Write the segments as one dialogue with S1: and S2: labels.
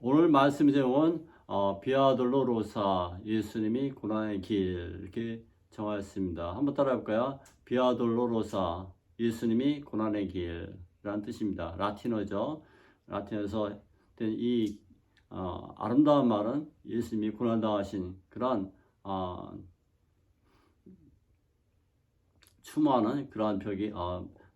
S1: 오늘 말씀 제목은 비아 돌로로사 예수님이 고난의 길 이렇게 정하였습니다. 한번 따라해 볼까요? 비아 돌로로사 예수님이 고난의 길이라는 뜻입니다. 라틴어죠. 라틴어에서 된 이 아름다운 말은 예수님이 고난당하신 그런 추모하는 그러한 벽이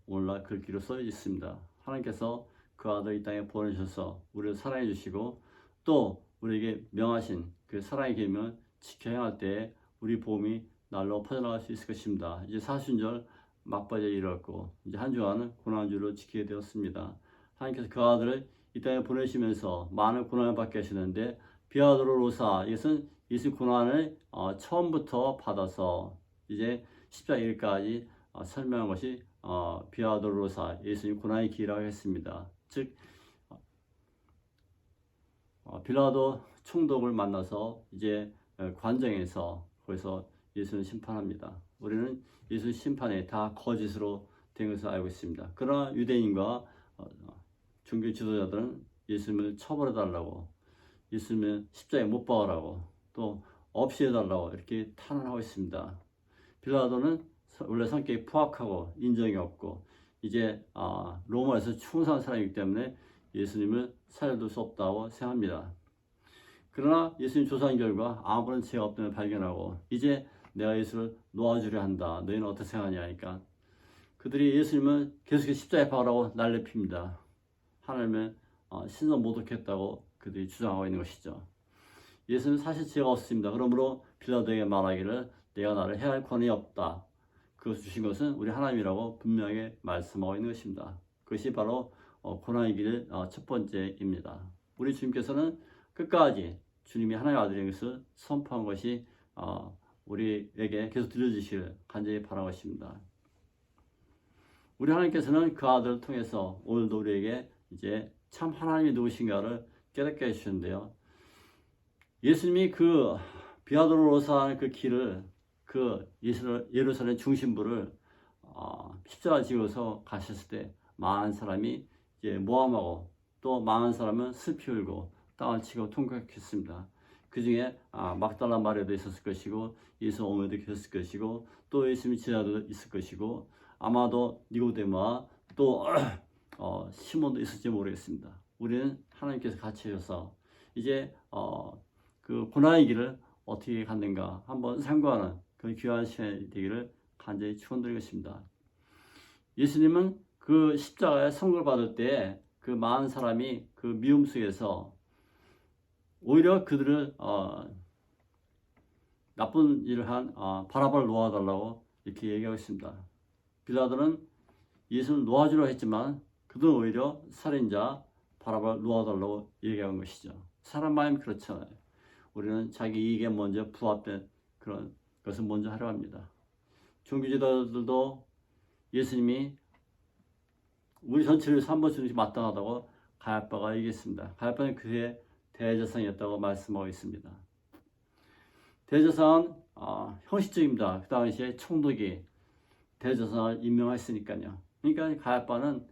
S1: 오늘날 글귀로 써 있습니다. 하나님께서 그 아들 이 땅에 보내셔서 우리를 사랑해 주시고 또 우리에게 명하신 그 사랑의 계명을 지켜야 할 때에 우리 복음이 날로 퍼져나갈 수 있을 것입니다. 이제 사순절 막바지에 이르렀고 이제 한 주간은 고난주를 지키게 되었습니다. 하나님께서 그 아들을 이 땅에 보내시면서 많은 고난을 받게 하시는데 비아도로로사 이것은 예수 고난을 처음부터 받아서 이제 십자가 일까지 설명한 것이 비아도로사 예수님 고난의 길이라고 했습니다. 즉 빌라도 총독을 만나서 이제 관정에서 거기서 예수를 심판합니다. 우리는 예수 심판에 다 거짓으로 된 것을 알고 있습니다. 그러나 유대인과 종교 지도자들은 예수님을 처벌해달라고, 예수님을 십자가에 못 박으라고, 또 없이 해달라고 이렇게 탄원하고 있습니다. 빌라도는 원래 성격이 포악하고 인정이 없고 이제 로마에서 충성한 사람이기 때문에 예수님을 살려둘 수 없다고 생각합니다. 그러나 예수님 조사한 결과 아무런 죄가 없음을 발견하고 이제 내가 예수를 놓아주려 한다. 너희는 어떻게 생각하냐 하니까 그들이 예수님을 계속해서 십자가에 박으라고 날렵힙니다. 하나님의 신성 모독했다고 그들이 주장하고 있는 것이죠. 예수는 사실 죄가 없습니다. 그러므로 빌라도에게 말하기를 내가 나를 해할 권한이 없다. 그것을 주신 것은 우리 하나님이라고 분명하게 말씀하고 있는 것입니다. 그것이 바로 고난의 길 첫 번째입니다. 우리 주님께서는 끝까지 주님이 하나님의 아들인 것을 선포한 것이 우리에게 계속 들려주시길 간절히 바라는 것입니다. 우리 하나님께서는 그 아들을 통해서 오늘도 우리에게 이제 참 하나님이 누구신가를 깨닫게 해주셨는데요. 예수님이 그 비아도로로사 그 길을 그 예루살렘 중심부를 십자가 지어서 가셨을 때 많은 사람이 이제 모함하고 또 많은 사람은 슬피 울고 땅을 치고 통곡했습니다. 그 중에 막달라 마리아도 있었을 것이고 예수 어머니도 계셨을 것이고 또 예수님 제자도 있을 것이고 아마도 니고데모와 또 시몬도 있을지 모르겠습니다. 우리는 하나님께서 같이 해서 이제 그 고난의 길을 어떻게 갔는가 한번 상고하는 그 귀한 시간이 되기를 간절히 축원드리는 것입니다. 예수님은 그 십자가에 선고를 받을 때 그 많은 사람이 그 미움 속에서 오히려 그들을 나쁜 일을 한 바라바를 놓아달라고 이렇게 얘기하고 있습니다. 빌라도는 예수를 놓아주려 했지만 그들은 오히려 살인자 바라바를 놓아달라고 얘기한 것이죠. 사람 마음이 그렇잖아요. 우리는 자기 이익에 먼저 부합된 그런 것을 먼저 하려 합니다. 종교지도자들도 예수님이 우리 전체를 3번 주는 것이 마땅하다고 가야바가 얘기했습니다. 가야바는 그의 대제사장이었다고 말씀하고 있습니다. 대제사장은 형식적입니다. 그 당시에 총독이 대제사장을 임명했으니까요. 그러니까 가야바는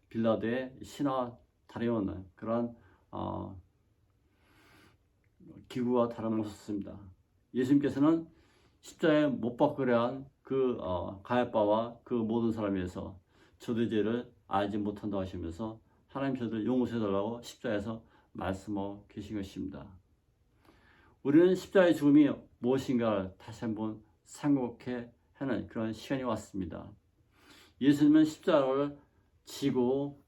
S1: 빌라도의 신하와 다름없는 그런 기구와 다름없었습니다. 예수님께서는 십자가에 못 박으려 한 그 가야바와 그 모든 사람에서 저들의 죄를 알지 못한다고 하시면서 하나님 저들을 용서해달라고 십자가에서 말씀하고 계신 것입니다. 우리는 십자가의 죽음이 무엇인가를 다시 한번 생각해 하는 그런 시간이 왔습니다. 예수님은 십자가를 지고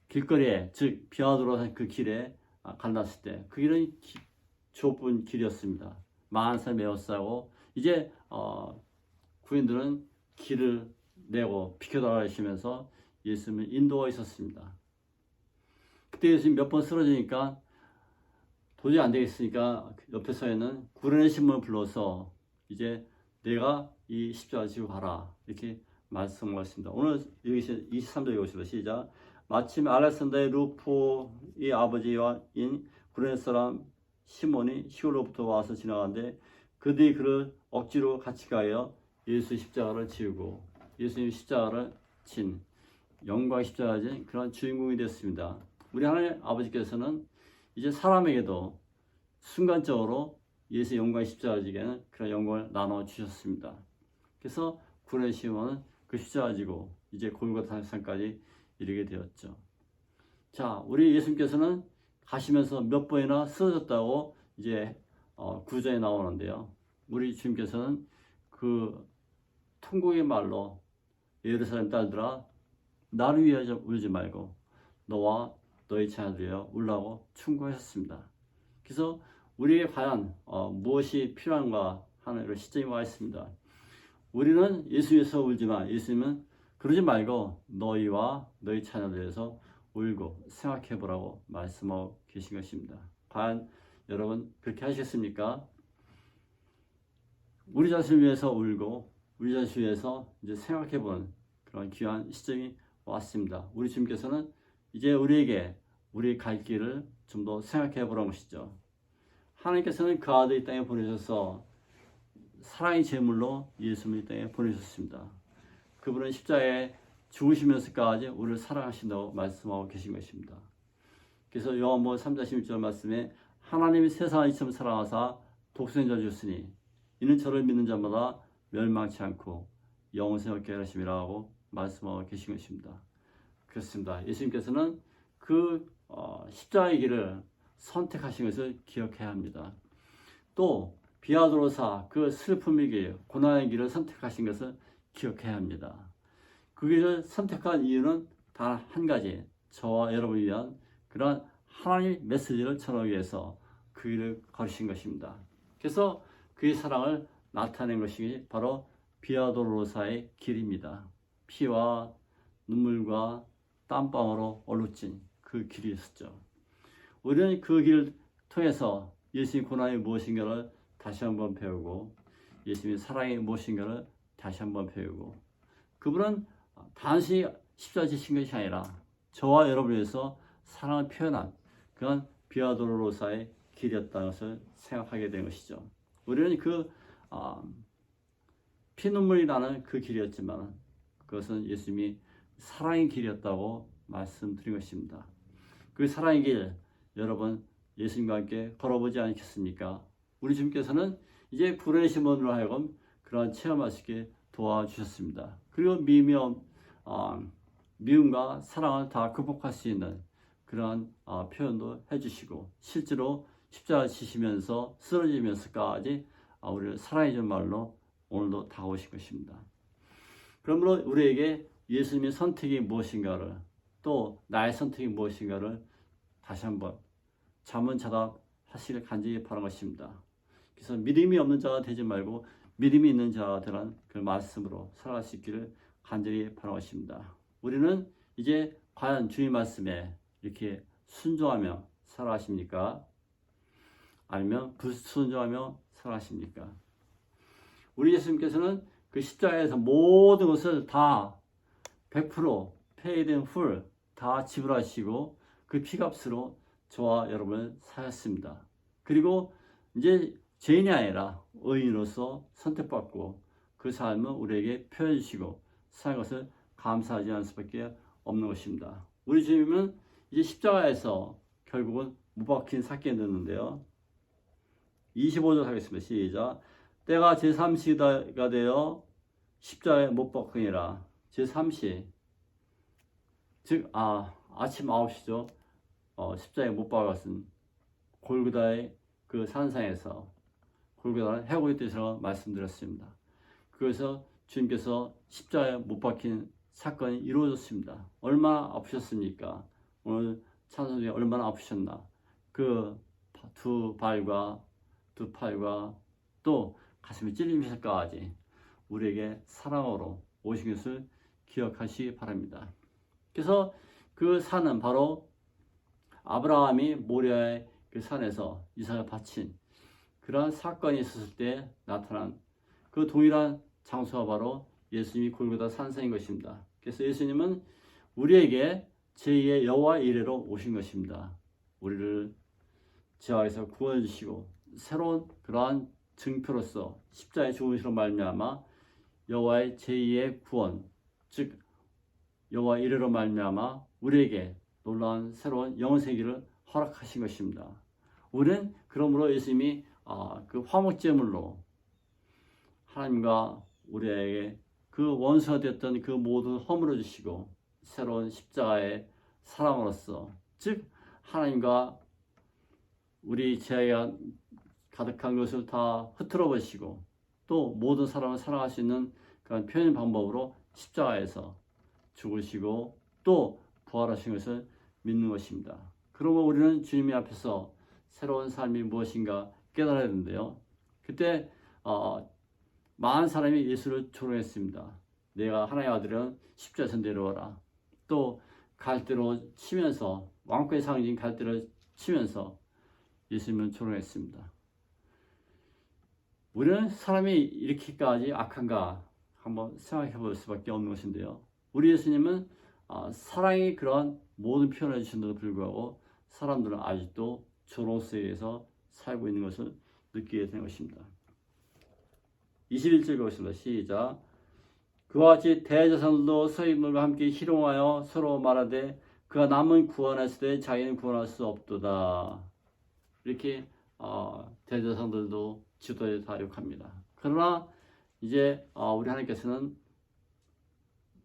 S1: 길거리에 즉 비아도로사 그 길에 갈랐을 때 그 길은 좁은 길이었습니다. 많은 사람이 에워싸고 이제 구인들은 길을 내고 비켜달라시면서 예수님을 인도하고 있었습니다. 그때 예수님 몇 번 쓰러지니까 도저히 안 되겠으니까 옆에 서 있는 구련의 신문을 불러서 이제 내가 이 십자가 지고 가라 이렇게 말씀하셨습니다. 오늘 여기 23절 읽으시다 시작. 마침 알렉산더의 루포의 아버지인 구레네 사람 시몬이 시골로부터 와서 지나가는데 그들이 그를 억지로 같이 가여 예수 십자가를 지우고 예수님 십자가를 진 영광의 십자가를 진 그런 주인공이 됐습니다. 우리 하나님 아버지께서는 이제 사람에게도 순간적으로 예수의 영광의 십자가 지기에는 그런 영광을 나눠 주셨습니다. 그래서 구원의 시험은 그 십자가 지고 이제 골고था 산까지 이르게 되었죠. 자, 우리 예수님께서는 가시면서 몇 번이나 쓰러졌다고 이제 구절에 나오는데요. 우리 주님께서는 그 통곡의 말로 예루살렘 딸들아 나를 위하여 울지 말고 너와 너희 자녀들이여 울라고 충고하셨습니다. 그래서 우리에게 과연 무엇이 필요한가 하는 이런 시점이 와 있습니다. 우리는 예수 위해서 울지만 예수님은 그러지 말고 너희와 너희 자녀들 위해서 울고 생각해 보라고 말씀하고 계신 것입니다. 과연 여러분 그렇게 하시겠습니까? 우리 자신을 위해서 울고 우리 자신을 위해서 이제 생각해 보는 그런 귀한 시점이 왔습니다. 우리 주님께서는 이제 우리에게 우리 갈 길을 좀 더 생각해 보라는 것이죠. 하나님께서는 그 아들 이 땅에 보내셔서 사랑의 제물로 예수님을 이 땅에 보내셨습니다. 그분은 십자가에 죽으시면서까지 우리를 사랑하신다고 말씀하고 계신 것입니다. 그래서 요한복음 3장 16절 말씀에 하나님이 세상을 이처럼 사랑하사 독생자 주시니 이는 저를 믿는 자마다 멸망치 않고 영생을 얻게 하심이라고 말씀하고 계신 것입니다. 그렇습니다. 예수님께서는 그 십자가의 길을 선택하신 것을 기억해야 합니다. 또 비아도로사 그 슬픔의 길, 고난의 길을 선택하신 것을 기억해야 합니다. 그 길을 선택한 이유는 단 한 가지, 저와 여러분을 위한 그런 하나님의 메시지를 전하기 위해서 그 길을 걸으신 것입니다. 그래서 그의 사랑을 나타낸 것이 바로 비아도로사의 길입니다. 피와 눈물과 땀방으로 얼룩진 그 길이었죠. 우리는 그 길을 통해서 예수님의 고난이 무엇인가를 다시 한번 배우고 예수님의 사랑이 무엇인가를 다시 한번 배우고 그분은 단순히 십자가 지신 것이 아니라 저와 여러분을 위해서 사랑을 표현한 그런 비아도로사의 길이었다는 것을 생각하게 된 것이죠. 우리는 그 피눈물이 나는 그 길이었지만 그것은 예수님이 사랑의 길이었다고 말씀드린 것입니다. 그 사랑의 길 여러분 예수님과 함께 걸어보지 않겠습니까? 우리 주님께서는 이제 구원의 시몬으로 하여금 그러한 체험할 수 있게 도와주셨습니다. 그리고 미움과 사랑을 다 극복할 수 있는 그러한 표현도 해주시고 실제로 십자가 지시면서 쓰러지면서까지 우리를 사랑해준 말로 오늘도 다가오신 것입니다. 그러므로 우리에게 예수님의 선택이 무엇인가를 또 나의 선택이 무엇인가를 다시 한번 자문자답하시길 간절히 바라는 것입니다. 그래서 믿음이 없는 자가 되지 말고 믿음이 있는 자가 되라는 그 말씀으로 살아갈 수 있기를 간절히 바라는 것입니다. 우리는 이제 과연 주의 말씀에 이렇게 순종하며 살아가십니까? 아니면 불순종하며 살아가십니까? 우리 예수님께서는 그 십자가에서 모든 것을 다 100% paid in full 다 지불하시고 그 피값으로 저와 여러분을 사셨습니다. 그리고 이제 죄인이 아니라 의인으로서 선택받고 그 삶을 우리에게 표현해 주시고 사는 것을 감사하지 않을 수밖에 없는 것입니다. 우리 주님은 이제 십자가에서 결국은 못 박힌 사건이 됐는데요. 25절 하겠습니다. 시작. 때가 제3시가 되어 십자가에 못 박히니라. 제3시 즉 아침 9시죠. 십자가에 못 박았은 골고다의 그 산상에서 골고다는 해골의 뜻이라고 말씀드렸습니다. 그래서 주님께서 십자가에 못 박힌 사건이 이루어졌습니다. 얼마나 아프셨습니까? 오늘 찬송 중에 얼마나 아프셨나? 그 두 발과 두 팔과 또 가슴이 찔리면서까지 우리에게 사랑으로 오신 것을 기억하시기 바랍니다. 그래서 그 산은 바로 아브라함이 모리아의 그 산에서 이삭을 바친 그러한 사건이 있었을 때 나타난 그 동일한 장소가 바로 예수님이 골고다 산상인 것입니다. 그래서 예수님은 우리에게 제2의 여호와 이레로 오신 것입니다. 우리를 죄악에서 구원해 주시고 새로운 그러한 증표로서 십자가의 죽으심으로 말미암아 여호와의 제2의 구원 즉 여호와 이레로 말미암아 우리에게 놀라운 새로운 영생기를 허락하신 것입니다. 우리는 그러므로 예수님이 그 화목제물로 하나님과 우리에게 그 원수가 되었던 그 모든 허물을 주시고 새로운 십자가의 사람으로서, 즉 하나님과 우리 죄가 가득한 것을 다 흩어져 버리시고 또 모든 사람을 사랑할 수 있는 그런 표현 방법으로 십자가에서 죽으시고 또 부활하신 것을 믿는 것입니다. 그러면 우리는 주님 앞에서 새로운 삶이 무엇인가 깨달아야 되는데요. 그때 많은 사람이 예수를 조롱했습니다. 내가 하나님의 아들은 십자가에서 내려와라. 또 갈대로 치면서, 왕권의 상징 갈대로 치면서 예수님은 조롱했습니다. 우리는 사람이 이렇게까지 악한가 한번 생각해 볼 수밖에 없는 것인데요. 우리 예수님은 사랑이 그러한 모든 표현을 해주신데도 불구하고 사람들은 아직도 조롱 속에서 살고 있는 것을 느끼게 되는 것입니다. 21절 보겠습니다. 시작. 그와 같이 대제사장들도 서기관들과 함께 희롱하여 서로 말하되 그가 남은 구원했을 때 자기는 구원할 수 없도다. 이렇게 대제사장들도 지도에 다 욕합니다. 그러나 이제 우리 하나님께서는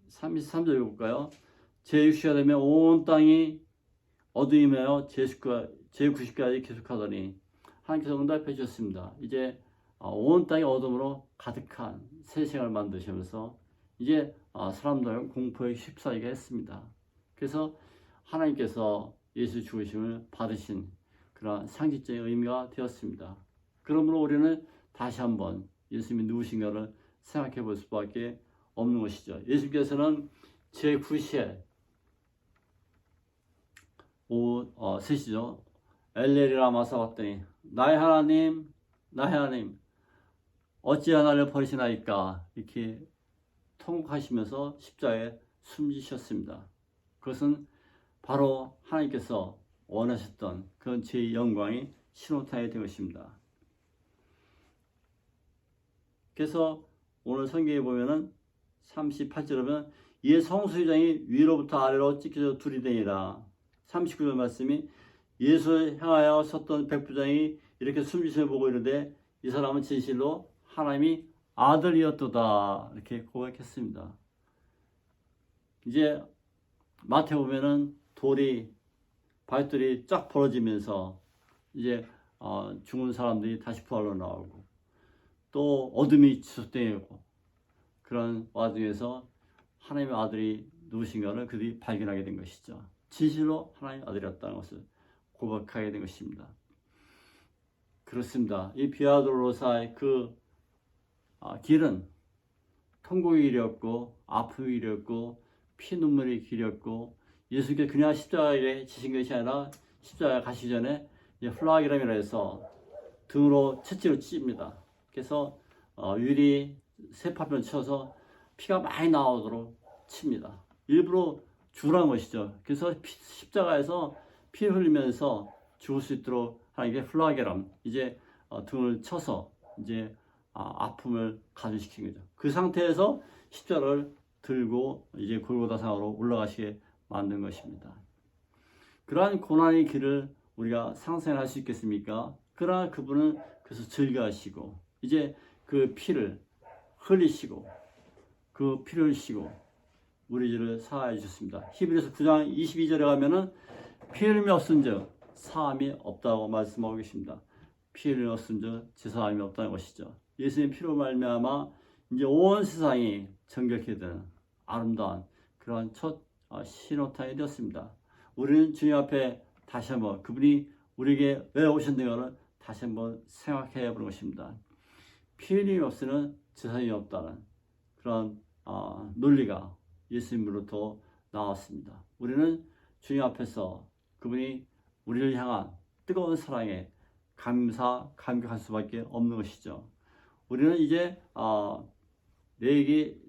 S1: 33절 읽어볼까요? 제6시가 되면 온 땅이 어두움이 메어 제9시까지 계속하더니 하나님께서 응답해 주셨습니다. 이제 온 땅이 어둠으로 가득한 새 생활을 만드시면서 이제 사람들은 공포에 휩싸이게 했습니다. 그래서 하나님께서 예수 죽으심을 받으신 그런 상징적인 의미가 되었습니다. 그러므로 우리는 다시 한번 예수님이 누구신가를 생각해 볼 수밖에 없는 것이죠. 예수님께서는 제9시에 오후 3시죠. 엘레리라 마사왔더니 나의 하나님 나의 하나님 어찌하여 나를 버리시나이까 이렇게 통곡하시면서 십자가에 숨지셨습니다. 그것은 바로 하나님께서 원하셨던 그런 제 영광이 신호탄이 된 것입니다. 그래서 오늘 성경에 보면은 38절에 보면 이에 성수의장이 위로부터 아래로 찢겨져 둘이 되니라. 39절 말씀이 예수를 향하여 섰던 백부장이 이렇게 숨지심을 보고 이르되 이 사람은 진실로 하나님이 아들이었도다 이렇게 고백했습니다. 이제 마태 보면은 발돌이 쫙 벌어지면서 이제 죽은 사람들이 다시 부활로 나오고 또 어둠이 지속되고 그런 와중에서 하나님의 아들이 누구신가를 그들이 발견하게 된 것이죠. 진실로 하나님의 아들이었다는 것을 고백하게 된 것입니다. 그렇습니다. 이 비아돌로사의 그 길은 통곡의 길이었고 아픔의 길이었고 피눈물의 길이었고 예수께서 그냥 십자가에 지신 것이 아니라 십자가에 가시기 전에 플라기람이라 해서 등으로 채찍으로 찝니다. 그래서 유리 쇠파편을 쳐서 피가 많이 나오도록 칩니다. 일부러 죽으라는 것이죠. 그래서 십자가에서 피 흘리면서 죽을 수 있도록 하나님께 플라게람 이제 등을 쳐서 이제 아픔을 가중시킨 거죠. 그 상태에서 십자가를 들고 이제 골고다상으로 올라가시게 만든 것입니다. 그러한 고난의 길을 우리가 상상할 수 있겠습니까? 그러나 그분은 그래서 즐겨하시고 이제 그 피를 흘리시고 그 피를 흘리시고 우리 죄를 사하여 주셨습니다. 히브리서 9장 22절에 가면은 피 흘림이 없은즉 사함이 없다고 말씀하고 계십니다. 피 흘림이 없은즉 제사함이 없다는 것이죠. 예수님 피로 말미암아 이제 온 세상이 정결케 되는 아름다운 그러한 첫 신호탄이 되었습니다. 우리는 주님 앞에 다시 한번 그분이 우리에게 왜 오셨는가를 다시 한번 생각해 보는 것입니다. 피 흘림이 없으면 제사함이 없다는 그런 논리가 예수님으로부터 나왔습니다. 우리는 주님 앞에서 그분이 우리를 향한 뜨거운 사랑에 감격할 수밖에 없는 것이죠. 우리는 이제 레위기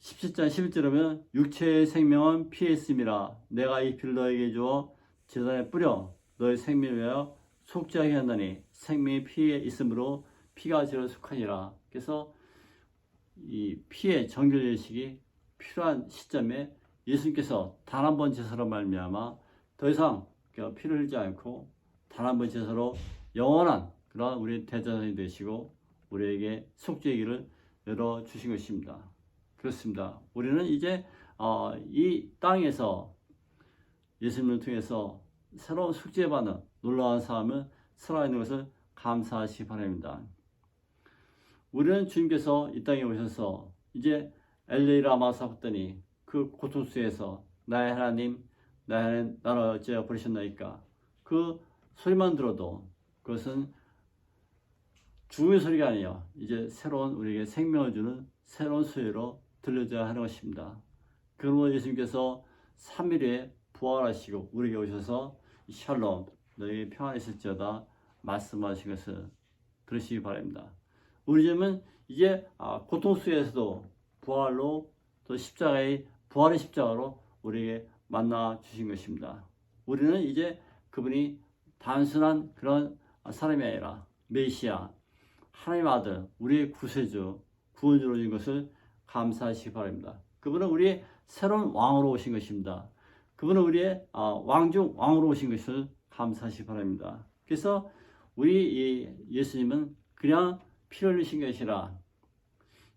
S1: 17장 11절에 보면 육체의 생명은 피에 있음이라 내가 이 피를 너에게 주어 제단에 뿌려 너의 생명을 위하여 속죄하게 한다니 생명이 피에 있으므로 피가 죄를 속하니라. 그래서 이 피의 정결 예식이 필요한 시점에 예수님께서 단 한 번 제사로 말미암아 더 이상 피를 흘리지 않고 단 한 번 제사로 영원한 그런 우리 대제사장이 되시고 우리에게 속죄의 길을 열어주신 것입니다. 그렇습니다. 우리는 이제 이 땅에서 예수님을 통해서 새로운 속죄받는 놀라운 삶을 살아있는 것을 감사하시기 바랍니다. 우리는 주님께서 이 땅에 오셔서 이제 엘리 라마 사봤더니 그 고통 속에서 나의 하나님, 나의 하나님 나를 어찌하여 버리셨나이까 그 소리만 들어도 그것은 죽음의 소리가 아니에요. 이제 새로운 우리에게 생명을 주는 새로운 소리로 들려져야 하는 것입니다. 그러므로 예수님께서 3일에 부활하시고 우리에게 오셔서 샬롬 너에게 평안이 있을지어다 말씀하신 것을 들으시기 바랍니다. 우리 집은 이제 고통 속에서도 부활로 또 십자가의 부활의 십자가로 우리에게 만나 주신 것입니다. 우리는 이제 그분이 단순한 그런 사람이 아니라 메시아 하나님의 아들 우리의 구세주 구원주로 오신 것을 감사하시기 바랍니다. 그분은 우리의 새로운 왕으로 오신 것입니다. 그분은 우리의 왕중 왕으로 오신 것을 감사하시기 바랍니다. 그래서 우리 이 예수님은 그냥 피를 흘리신 것이 아니라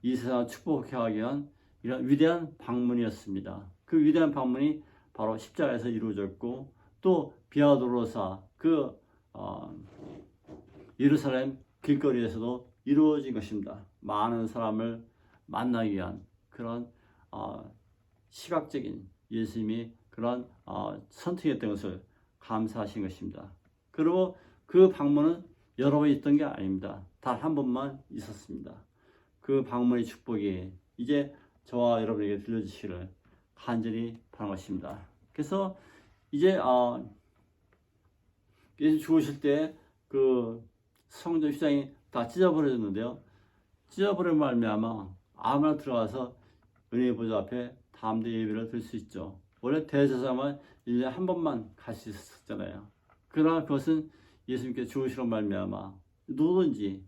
S1: 이 세상을 축복하기 위한 이런 위대한 방문이었습니다. 그 위대한 방문이 바로 십자가에서 이루어졌고 또 비아도로사 그 예루살렘 길거리에서도 이루어진 것입니다. 많은 사람을 만나기 위한 그런 시각적인 예수님이 그런 선택했던 것을 감사하신 것입니다. 그리고 그 방문은 여러 번 있던 게 아닙니다. 단 한 번만 있었습니다. 그 방문의 축복이 이제 저와 여러분에게 들려주시기를 간절히 바라는 것입니다. 그래서 이제 예수 죽으실 때 그 성전 휘장이 다 찢어버려졌는데요. 찢어버린 말미암아 아무나 들어가서 은혜의 보좌 앞에 담대 예배를 드릴 수 있죠. 원래 대제사장만 1년에 한 번만 갈 수 있었잖아요. 그러나 그것은 예수님께 죽으시는 말미암아 누구든지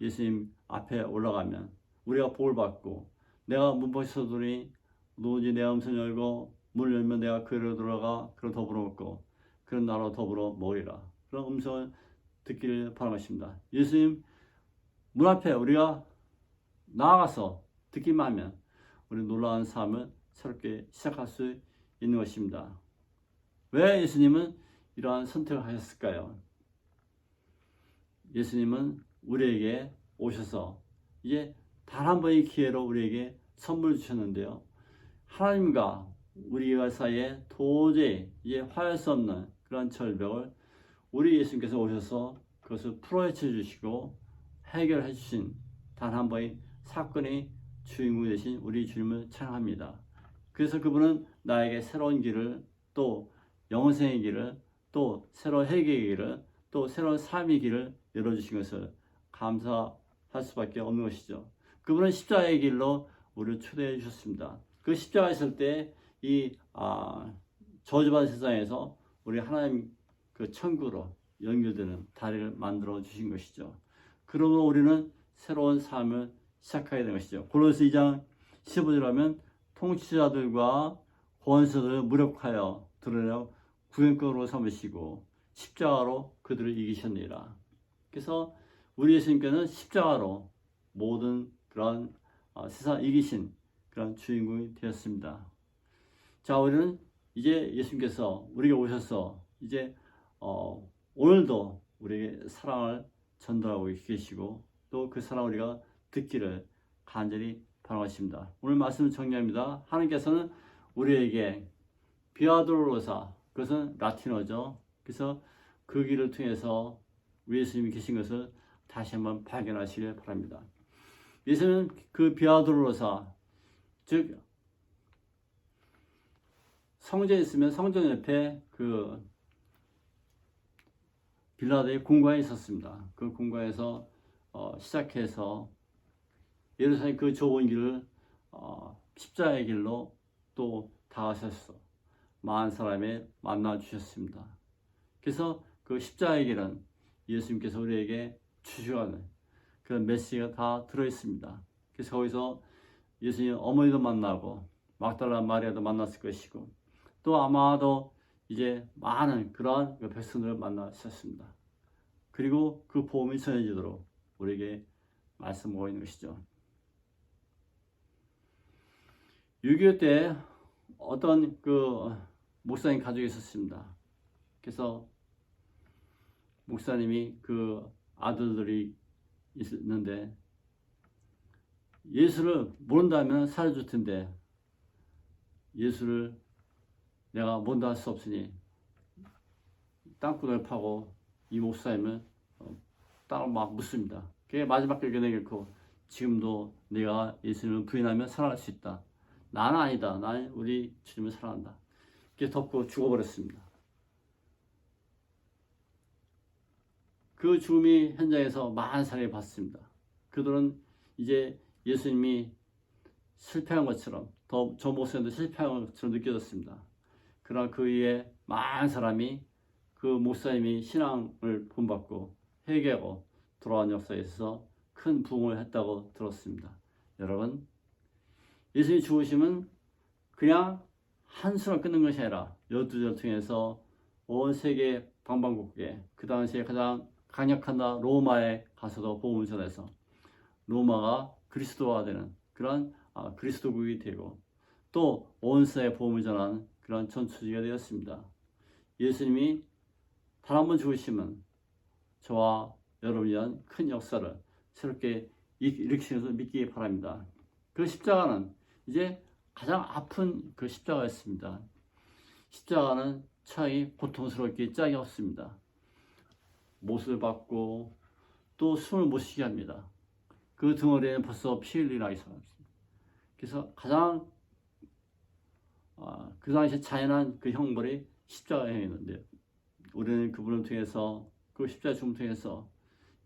S1: 예수님 앞에 올라가면 우리가 복을 받고 내가 문밖에 서두르니 누구든지 내 음성 열고 문을 열면 내가 그로 들어가 그로 더불어 먹고 그런 나로 더불어 먹으리라. 그런 음성을 듣기를 바라겠습니다. 예수님 문 앞에 우리가 나아가서 듣기만 하면 우리 놀라운 삶을 새롭게 시작할 수 있는 것입니다. 왜 예수님은 이러한 선택을 하셨을까요? 예수님은 우리에게 오셔서 이제 단 한 번의 기회로 우리에게 선물을 주셨는데요. 하나님과 우리와 사이에 도저히 이제 화할 수 없는 그런 절벽을 우리 예수님께서 오셔서 그것을 풀어헤쳐 주시고 해결해 주신 단 한 번의 사건의 주인공이 되신 우리 주님을 찬양합니다. 그래서 그분은 나에게 새로운 길을 또 영생의 길을 또 새로운 회개의 길을 또 새로운 삶의 길을 열어주신 것을 감사할 수밖에 없는 것이죠. 그분은 십자가의 길로 우리를 초대해 주셨습니다. 그 십자가에 있을 때 이 저주받은 세상에서 우리 하나님 그 천국으로 연결되는 다리를 만들어 주신 것이죠. 그러므로 우리는 새로운 삶을 시작하게 된 것이죠. 골로새 2장 15절 하면 통치자들과 권세자들을 무력하여 드러내어 구경거로 삼으시고 십자가로 그들을 이기셨느니라. 그래서 우리 예수님께는 십자가로 모든 그런 세상 이기신 그런 주인공이 되었습니다. 자, 우리는 이제 예수님께서 우리에게 오셔서 이제 오늘도 우리에게 사랑을 전달하고 계시고 또 그 사랑을 우리가 듣기를 간절히 바라겠습니다. 오늘 말씀을 정리합니다. 하나님께서는 우리에게 비아도로사, 그것은 라틴어죠. 그래서 그 길을 통해서 우리 예수님이 계신 것을 다시 한번 발견하시길 바랍니다. 예수는 그 비아도로사, 즉 성전에 있으면 성전 옆에 그 빌라도의 궁궐이 있었습니다. 그 궁궐에서 시작해서 예루살렘 그 좁은 길을 십자가의 길로 또 다가셔서 많은 사람에 만나 주셨습니다. 그래서 그 십자가의 길은 예수님께서 우리에게 주시는 그런 메시지가 다 들어있습니다. 그래서 거기서 예수님 어머니도 만나고 막달라 마리아도 만났을 것이고 또 아마도 이제 많은 그러한 백성들을 만나셨습니다. 그리고 그 복음이 전해지도록 우리에게 말씀하고 있는 것이죠. 6.25 때 어떤 그 목사님 가족이 있었습니다. 그래서 목사님이 그 아들들이 있는데 예수를 모른다면 살려줄 텐데 예수를 내가 모른다 할 수 없으니 땅굴을 파고 이 목사님을 땅을 막 묻습니다. 그게 마지막 결론에 결코 지금도 내가 예수님을 부인하면 살아날 수 있다. 나는 아니다. 나는 우리 주님을 사랑한다. 이렇게 덮고 죽어버렸습니다. 그 죽음이 현장에서 많은 사람이 봤습니다. 그들은 이제 예수님이 실패한 것처럼 저 목사님도 실패한 것처럼 느껴졌습니다. 그러나 그 위에 많은 사람이 그 목사님이 신앙을 본받고 회개하고 돌아온 역사에 있어서 큰 부흥을 했다고 들었습니다. 여러분, 예수님이 죽으심은 그냥 한순간 끝난 것이 아니라 12절 통해서 온 세계 방방곡곡에 그 당시에 가장 강력한 나라 로마에 가서도 복음을 전해서 로마가 그리스도화되는 그런 그리스도국이 되고 또 온 세계에 복음을 전하는 그런 전투지가 되었습니다. 예수님이 단 한 번 죽으시면 저와 여러분이 위한 큰 역사를 새롭게 일으키셔서 믿기 바랍니다. 그 십자가는 이제 가장 아픈 그 십자가였습니다. 십자가는 차이 고통스럽게 짝이 없습니다. 못을 받고 또 숨을 못 쉬게 합니다. 그 등어리에는 벌써 피 흘리나 있었습니다. 그래서 가장 그 당시에 잔인한 그 형벌이 십자가형이었는데요. 우리는 그분을 통해서 그 십자가 죽음을 통해서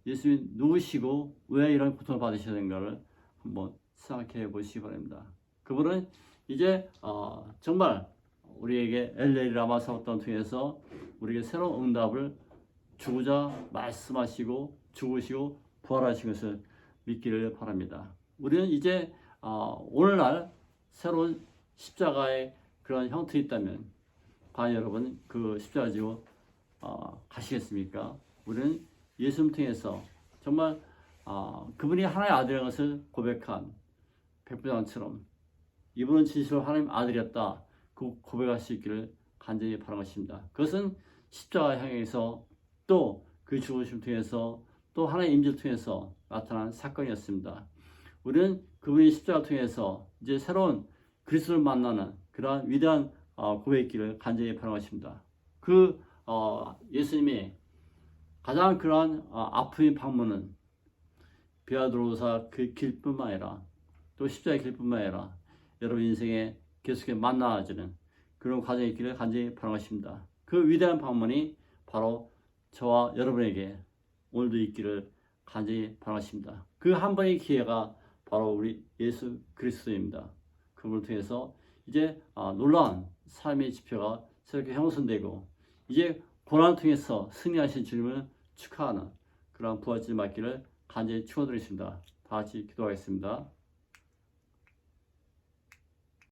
S1: 예수님이 누구시고 왜 이런 고통을 받으셔야 되는가를 한번 생각해 보시기 바랍니다. 그분은 이제 정말 우리에게 엘레리 라마 사건을 통해서 우리에게 새로운 응답을 주고자 말씀하시고 죽으시고 부활하신 것을 믿기를 바랍니다. 우리는 이제 오늘날 새로운 십자가의 그런 형태가 있다면 과연 여러분 그 십자가 지고 가시겠습니까? 우리는 예수님 통해서 정말 그분이 하나님의 아들이라는 것을 고백한 백부장처럼 이분은 진실로 하나님 아들이었다. 그 고백할 수 있기를 간절히 바라는 것입니다. 그것은 십자가 향해서 또 그 죽으심 통해서 또 하나님의 임재를 통해서 나타난 사건이었습니다. 우리는 그분의 십자가 통해서 이제 새로운 그리스도를 만나는 그러한 위대한 고백이 있기를 간절히 바라는 것입니다. 그 예수님의 가장 그러한 아픔의 방문은 비아도로사 그 길뿐만 아니라 또 십자가의 길뿐만 아니라 여러분 인생에 계속해 만나지는 그런 과정이 있기를 간절히 바라는 것입니다. 그 위대한 방문이 바로 저와 여러분에게 오늘도 있기를 간절히 바라는 것입니다. 그 한 번의 기회가 바로 우리 예수 그리스도입니다. 그분을 통해서 이제 놀라운 삶의 지표가 새롭게 형성되고 이제 고난을 통해서 승리하신 주님을 축하하는 그러한 부활절 맞기를 간절히 축원드리겠습니다. 다 같이 기도하겠습니다.